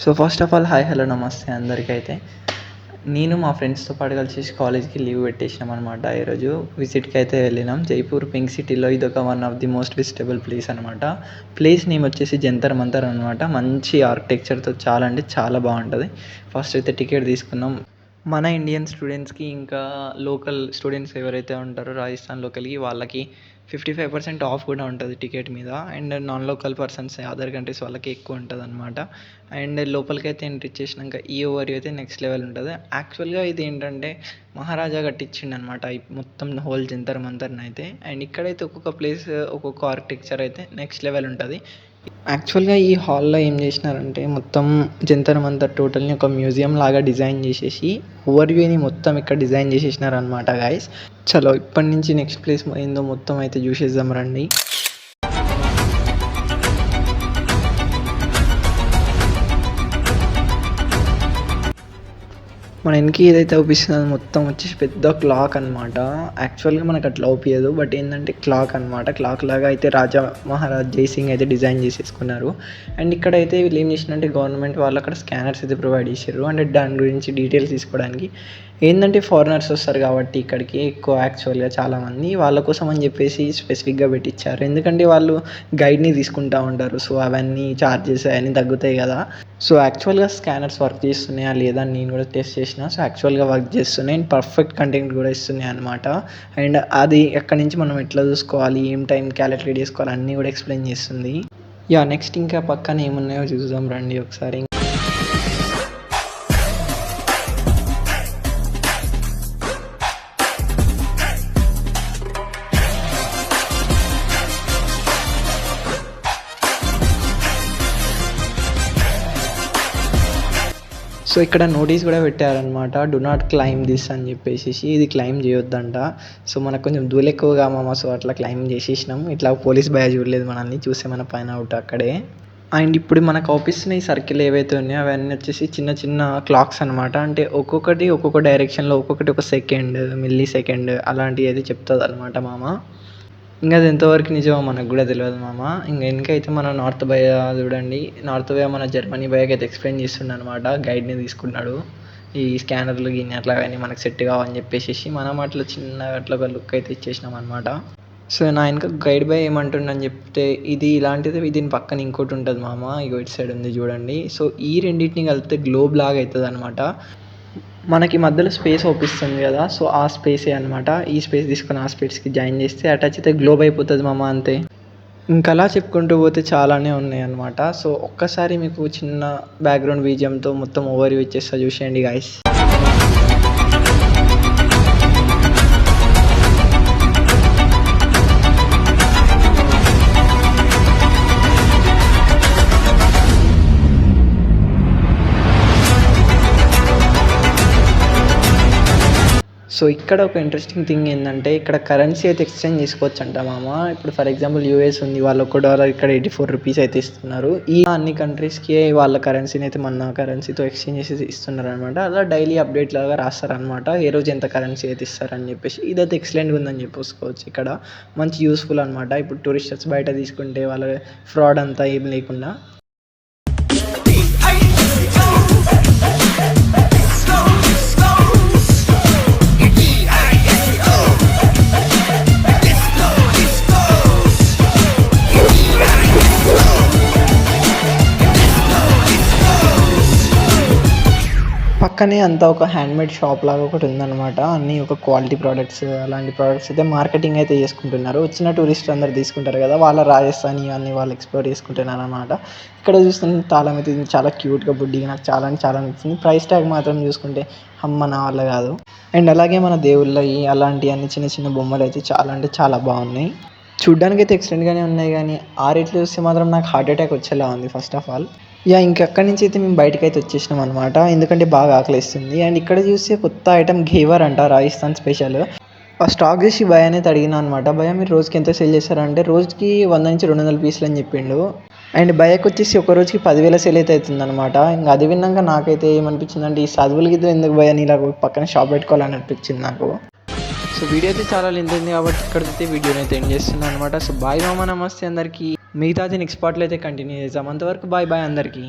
So first of all hi hello నమస్తే అందరికైతే. నేను మా ఫ్రెండ్స్తో పాటు కలిసి కాలేజ్కి లీవ్ పెట్టేసినాం అనమాట. ఈరోజు విజిట్కి అయితే వెళ్ళినాం. జైపూర్ పింక్ సిటీలో ఇదొక one of the most vegetable place అనమాట. ప్లేస్ నేమ్ వచ్చేసి జంతర్ మంతర్ అనమాట. మంచి ఆర్కిటెక్చర్తో చాలా అంటే చాలా బాగుంటుంది. ఫస్ట్ అయితే టికెట్ తీసుకున్నాం. మన ఇండియన్ స్టూడెంట్స్కి ఇంకా లోకల్ స్టూడెంట్స్ ఎవరైతే ఉంటారో రాజస్థాన్ లోకల్కి వాళ్ళకి 55% ఆఫ్ కూడా ఉంటుంది టికెట్ మీద. And non local persons other countries వాళ్ళకి ఎక్కువ ఉంటుంది అనమాట. అండ్ లోపలికి అయితే ఎంట్రీ చేసినాక ఈ ఓవర్ అయితే నెక్స్ట్ లెవెల్ ఉంటుంది. యాక్చువల్గా ఇది ఏంటంటే మహారాజా కట్టించిండు అనమాట ఈ మొత్తం హోల్ జంతర్ మంతర్ని అయితే. అండ్ ఇక్కడైతే ఒక్కొక్క ప్లేస్ ఒక్కొక్క ఆర్కిటెక్చర్ అయితే నెక్స్ట్ లెవెల్ ఉంటుంది. యాక్చువల్గా ఈ హాల్లో ఏం చేసినారంటే మొత్తం జంతర్ మంతర్ టోటల్ని ఒక మ్యూజియం లాగా డిజైన్ చేసేసి ఓవర్వ్యూని మొత్తం ఇక్కడ డిజైన్ చేసేసినారనమాట గైస్. చలో ఇప్పటి నుంచి నెక్స్ట్ ప్లేస్ ఏందో మొత్తం అయితే చూసేద్దాం రండి. మన వెనక్కి ఏదైతే అవుపిస్తుందో అది మొత్తం వచ్చేసి పెద్ద క్లాక్ అనమాట. యాక్చువల్గా మనకు అట్లా అవుపియదు, బట్ ఏంటంటే క్లాక్ అనమాట. క్లాక్ లాగా అయితే రాజా మహారాజ్ జైసింగ్ అయితే డిజైన్ చేసేసుకున్నారు. అండ్ ఇక్కడైతే వీళ్ళు ఏం చేసినంటే గవర్నమెంట్ వాళ్ళు అక్కడ స్కానర్స్ అయితే ప్రొవైడ్ చేశారు. అండ్ దాని గురించి డీటెయిల్స్ తీసుకోవడానికి ఏంటంటే ఫారినర్స్ వస్తారు కాబట్టి ఇక్కడికి ఎక్కువ యాక్చువల్గా చాలామంది వాళ్ళ కోసం అని చెప్పేసి స్పెసిఫిక్గా పెట్టించారు. ఎందుకంటే వాళ్ళు గైడ్ని తీసుకుంటూ ఉంటారు. సో అవన్నీ ఛార్జెస్ అవన్నీ తగ్గుతాయి కదా. సో యాక్చువల్గా స్కానర్స్ వర్క్ చేస్తున్నాయా లేదా అని నేను కూడా టెస్ట్ చేసిన. సో యాక్చువల్గా వర్క్ చేస్తున్నాయి అండ్ పర్ఫెక్ట్ కంటెంట్ కూడా ఇస్తున్నాయి అనమాట. అండ్ అది ఎక్కడి నుంచి మనం ఎట్లా చూసుకోవాలి, ఏం టైం క్యాలిక్యులేట్ చేసుకోవాలి అన్నీ కూడా ఎక్స్ప్లెయిన్ చేస్తుంది. నెక్స్ట్ ఇంకా పక్కన ఏమున్నాయో చూద్దాం రండి ఒకసారి. సో ఇక్కడ నోటీస్ కూడా పెట్టారనమాట, డు నాట్ క్లైమ్ దిస్ అని చెప్పేసి. ఇది క్లైమ్ చేయొద్దంట. సో మనకు కొంచెం దూలు ఎక్కువగా మామ, సో అట్లా క్లైమ్ చేసేసినాం. ఇట్లా పోలీస్ భయ చూడలేదు మనల్ని, చూస్తే మన పైన అవుట్ అక్కడే. అండ్ ఇప్పుడు మనకు అవుపిస్తున్న ఈ సర్కిల్ ఏవైతే ఉన్నాయో అవన్నీ వచ్చేసి చిన్న చిన్న క్లాక్స్ అనమాట. అంటే ఒక్కొక్కటి ఒక్కొక్క డైరెక్షన్లో ఒక్కొక్కటి ఒక సెకండ్, మిల్లీ సెకండ్ అలాంటివి అయితే చెప్తుంది అనమాట మామ. ఇంకా అది ఎంతవరకు నిజమో మనకు కూడా తెలియదు మామ. ఇంకైతే మన నార్త్ భయ చూడండి, నార్త్ భయ మన జర్మనీ భయకి అయితే ఎక్స్ప్లెయిన్ చేస్తుండ అనమాట. గైడ్ని తీసుకున్నాడు ఈ స్కానర్లు గిన్నె అట్లా కానీ మనకు సెట్ కావని చెప్పేసి. మనం అట్లా చిన్న అట్లా ఒక లుక్ అయితే ఇచ్చేసినాం అనమాట. సో నా ఇంకా గైడ్ బాయ్ ఏమంటుండని చెప్తే ఇది ఇలాంటిది దీని పక్కన ఇంకోటి ఉంటుంది మామ, ఇగో ఇటు సైడ్ ఉంది చూడండి. సో ఈ రెండింటిని కలిపితే గ్లోబ్ లాగా అవుతుంది అనమాట. మనకి మధ్యలో స్పేస్ అవుపిస్తుంది కదా, సో ఆ స్పేసే అనమాట. ఈ స్పేస్ తీసుకొని ఆ స్పేస్కి జాయిన్ చేస్తే అటాచ్ అయితే గ్లోబ్ అయిపోతుంది మామ, అంతే. ఇంకా అలా చెప్పుకుంటూ పోతే చాలానే ఉన్నాయి అనమాట. సో ఒక్కసారి మీకు చిన్న బ్యాక్గ్రౌండ్ బీజియంతో మొత్తం ఓవర్ వ్యూ ఇచ్చేస్తా, చూసేయండి గాయస్. సో ఇక్కడ ఒక ఇంట్రెస్టింగ్ థింగ్ ఏంటంటే ఇక్కడ కరెన్సీ అయితే ఎక్స్చేంజ్ చేసుకోవచ్చు అంట మామ. ఇప్పుడు ఫర్ ఎగ్జాంపుల్ యూఎస్ ఉంది, వాళ్ళు $1 ఇక్కడ 84 రూపీస్ అయితే ఇస్తున్నారు. ఈ అన్ని కంట్రీస్కి వాళ్ళ కరెన్సీని అయితే మన కరెన్సీతో ఎక్స్చేంజ్ చేసి ఇస్తున్నారు అనమాట. అలా డైలీ అప్డేట్ లాగా రాస్తారనమాట, ఏ రోజు ఎంత కరెన్సీ అయితే ఇస్తారని చెప్పేసి. ఇదైతే ఎక్సలెంట్గా ఉందని చెప్పేసుకోవచ్చు. ఇక్కడ మంచి యూస్ఫుల్ అనమాట. ఇప్పుడు టూరిస్టర్స్ బయట తీసుకుంటే వాళ్ళ ఫ్రాడ్ అంతా ఏం లేకుండా. పక్కనే అంతా ఒక హ్యాండ్మేడ్ షాప్ లాగా ఒకటి ఉందన్నమాట. అన్నీ ఒక క్వాలిటీ ప్రోడక్ట్స్, అలాంటి ప్రోడక్ట్స్ అయితే మార్కెటింగ్ అయితే చేసుకుంటున్నారు. వచ్చిన టూరిస్టులు అందరు తీసుకుంటారు కదా, వాళ్ళ రాజస్థానీ అన్నీ వాళ్ళు ఎక్స్ప్లోర్ చేసుకుంటున్నారు అనమాట. ఇక్కడ చూస్తున్న తాళం అయితే చాలా క్యూట్గా బుడ్డిగా నాకు చాలా అంటే చాలా నచ్చింది. ప్రైస్ ట్యాగ్ మాత్రం చూసుకుంటే అమ్మ నా వల్ల కాదు. అండ్ అలాగే మన దేవుళ్ళవి అలాంటి అన్ని చిన్న చిన్న బొమ్మలు అయితే చాలా అంటే చాలా బాగున్నాయి. చూడ్డానికి అయితే ఎక్సలెంట్గానే ఉన్నాయి, కానీ ఆ రేట్లు చూస్తే మాత్రం నాకు హార్ట్ అటాక్ వచ్చేలా ఉంది ఫస్ట్ ఆఫ్ ఆల్. ఇంకక్కడి నుంచి అయితే మేము బయటకు అయితే వచ్చేసినాం అనమాట, ఎందుకంటే బాగా ఆకలిస్తుంది. అండ్ ఇక్కడ చూస్తే కొత్త ఐటమ్ ఘేవర్ అంట, రాజస్థాన్ స్పెషల్. ఆ స్టాక్ చేసి భయ అనేది అడిగినా అనమాట, భయ మీరు రోజుకి ఎంత సేల్ చేస్తారంటే రోజుకి 100 నుంచి 200 పీసులు అని చెప్పిండు. అండ్ భయకు వచ్చేసి ఒక రోజుకి 10,000 సేల్ అయితే అవుతుంది అనమాట. ఇంకా అది విన్నాక నాకైతే ఏమనిపించింది అంటే ఈ చదువులకి ఇద్దరు ఎందుకు భయ నీలా పక్కన షాప్ పెట్టుకోవాలని అనిపించింది నాకు. సో వీడియో అయితే చాలా లెంత్ ఉంది కాబట్టి ఇక్కడైతే వీడియోని అయితే ఎండ్ చేస్తున్నాను అనమాట. సో బాయ్ మామ, నమస్తే అందరికీ. మిగతాది నెక్స్ట్ పార్ట్లో అయితే కంటిన్యూ చేద్దాం. అంతవరకు బాయ్ బాయ్ అందరికీ.